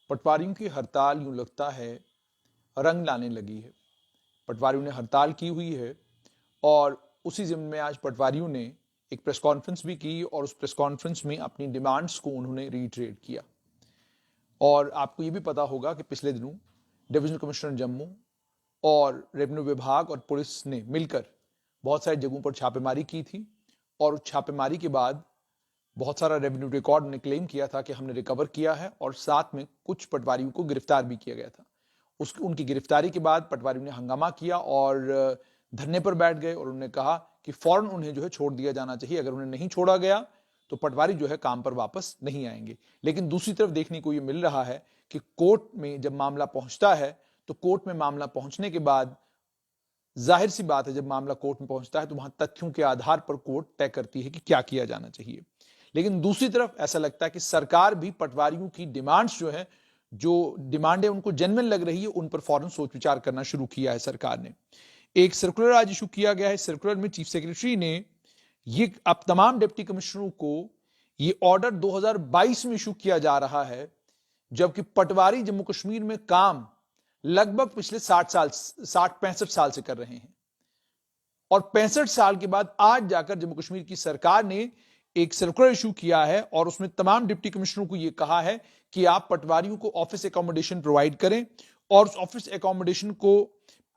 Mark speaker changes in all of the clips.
Speaker 1: पटवारियों की हड़ताल यूं लगता है रंग लाने लगी है। पटवारियों ने हड़ताल की हुई है और उसी जिम्मे में आज पटवारियों ने एक प्रेस कॉन्फ्रेंस भी की और उस प्रेस कॉन्फ्रेंस में अपनी डिमांड्स को उन्होंने रीट्रेट किया। और आपको ये भी पता होगा कि पिछले दिनों डिविजनल कमिश्नर जम्मू और रेवेन्यू विभाग और पुलिस ने मिलकर बहुत सारी जगहों पर छापेमारी की थी और उस छापेमारी के बाद बहुत सारा रेवेन्यू रिकॉर्ड ने क्लेम किया था कि हमने रिकवर किया है और साथ में कुछ पटवारियों को गिरफ्तार भी किया गया था। उनकी गिरफ्तारी के बाद पटवारियों ने हंगामा किया और धरने पर बैठ गए और उन्होंने कहा कि फौरन उन्हें जो है छोड़ दिया जाना चाहिए। अगर उन्हें नहीं छोड़ा गया तो पटवारी जो है काम पर वापस नहीं आएंगे। लेकिन दूसरी तरफ देखने को यह मिल रहा है कि कोर्ट में जब मामला पहुंचता है तो कोर्ट में मामला पहुंचने के बाद जाहिर सी बात है, जब मामला कोर्ट में पहुंचता है तो वहां तथ्यों के आधार पर कोर्ट तय करती है कि क्या किया जाना चाहिए। लेकिन दूसरी तरफ ऐसा लगता है कि सरकार भी पटवारियों की डिमांड्स जो डिमांड है उनको जेन्युइन लग रही है, उन पर फौरन सोच विचार करना शुरू किया है सरकार ने। एक सर्कुलर आज इशू किया गया है। सर्कुलर में चीफ सेक्रेटरी ने ये अब तमाम डिप्टी कमिश्नरों को ये ऑर्डर 2022 में इशू किया जा रहा है, जबकि पटवारी जम्मू कश्मीर में काम लगभग पिछले 65 साल से कर रहे हैं और 65 साल के बाद आज जाकर जम्मू कश्मीर की सरकार ने एक सर्कुलर इशू किया है और उसमें तमाम डिप्टी कमिश्नरों को यह कहा है कि आप पटवारियों को ऑफिस एकोमोडेशन प्रोवाइड करें और उस ऑफिस एकोमोडेशन को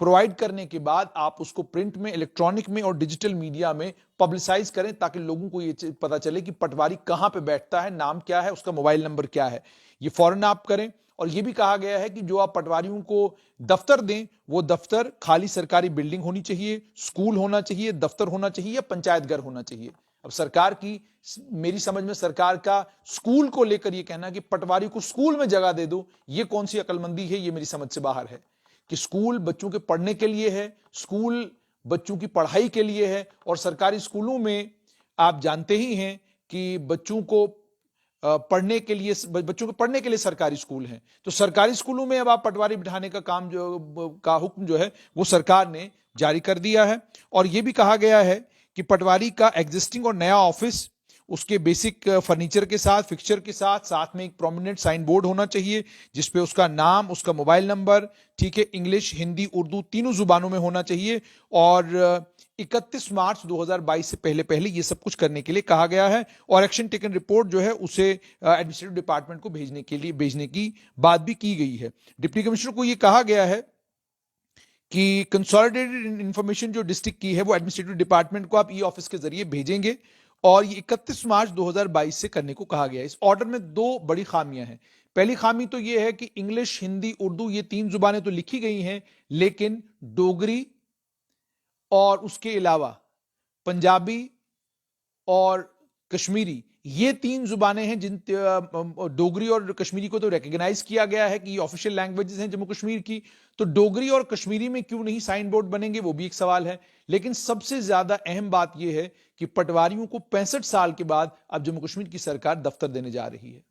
Speaker 1: प्रोवाइड करने के बाद आप उसको प्रिंट में, इलेक्ट्रॉनिक में और डिजिटल मीडिया में पब्लिसाइज करें ताकि लोगों को यह पता चले कि पटवारी कहां पे बैठता है, नाम क्या है, उसका मोबाइल नंबर क्या है। ये फौरन आप करें। और यह भी कहा गया है कि जो आप पटवारियों को दफ्तर दें वो दफ्तर खाली सरकारी बिल्डिंग होनी चाहिए, स्कूल होना चाहिए, दफ्तर होना चाहिए या पंचायत घर होना चाहिए। अब सरकार की, मेरी समझ में सरकार का स्कूल को लेकर यह कहना कि पटवारी को स्कूल में जगह दे दो, यह कौन सी अकलमंदी है, यह मेरी समझ से बाहर है। कि स्कूल बच्चों के पढ़ने के लिए है, स्कूल बच्चों की पढ़ाई के लिए है और सरकारी स्कूलों में आप जानते ही हैं कि बच्चों को पढ़ने के लिए सरकारी स्कूल हैं। तो सरकारी स्कूलों में अब आप पटवारी बिठाने का काम का हुक्म जो है वो सरकार ने जारी कर दिया है। और यह भी कहा गया है कि पटवारी का एग्जिस्टिंग और नया ऑफिस उसके बेसिक फर्नीचर के साथ, फिक्सचर के साथ में एक प्रोमिनेंट साइन बोर्ड होना चाहिए जिसपे उसका नाम, उसका मोबाइल नंबर, ठीक है, इंग्लिश, हिंदी, उर्दू तीनों जुबानों में होना चाहिए। और 31 मार्च 2022 से पहले ये सब कुछ करने के लिए कहा गया है और एक्शन टेकन रिपोर्ट जो है उसे एडमिनिस्ट्रेटिव डिपार्टमेंट को भेजने की बात भी की गई है। डिप्टी कमिश्नर को यह कहा गया है कि कंसोलिडेटेड इंफॉर्मेशन जो डिस्ट्रिक्ट की है वो एडमिनिस्ट्रेटिव डिपार्टमेंट को आप ई ऑफिस के जरिए भेजेंगे और ये 31 मार्च 2022 से करने को कहा गया है। इस ऑर्डर में दो बड़ी खामियां हैं। पहली खामी तो यह है कि इंग्लिश, हिंदी, उर्दू ये तीन जुबानें तो लिखी गई हैं, लेकिन डोगरी और उसके अलावा पंजाबी और कश्मीरी ये तीन जुबानें हैं जिन डोगरी और कश्मीरी को तो रिकॉग्नाइज किया गया है कि ये ऑफिशियल लैंग्वेजेस हैं जम्मू कश्मीर की। तो डोगरी और कश्मीरी में क्यों नहीं साइन बोर्ड बनेंगे वो भी एक सवाल है। लेकिन सबसे ज्यादा अहम बात यह है कि पटवारियों को 65 साल के बाद अब जम्मू कश्मीर की सरकार दफ्तर देने जा रही है।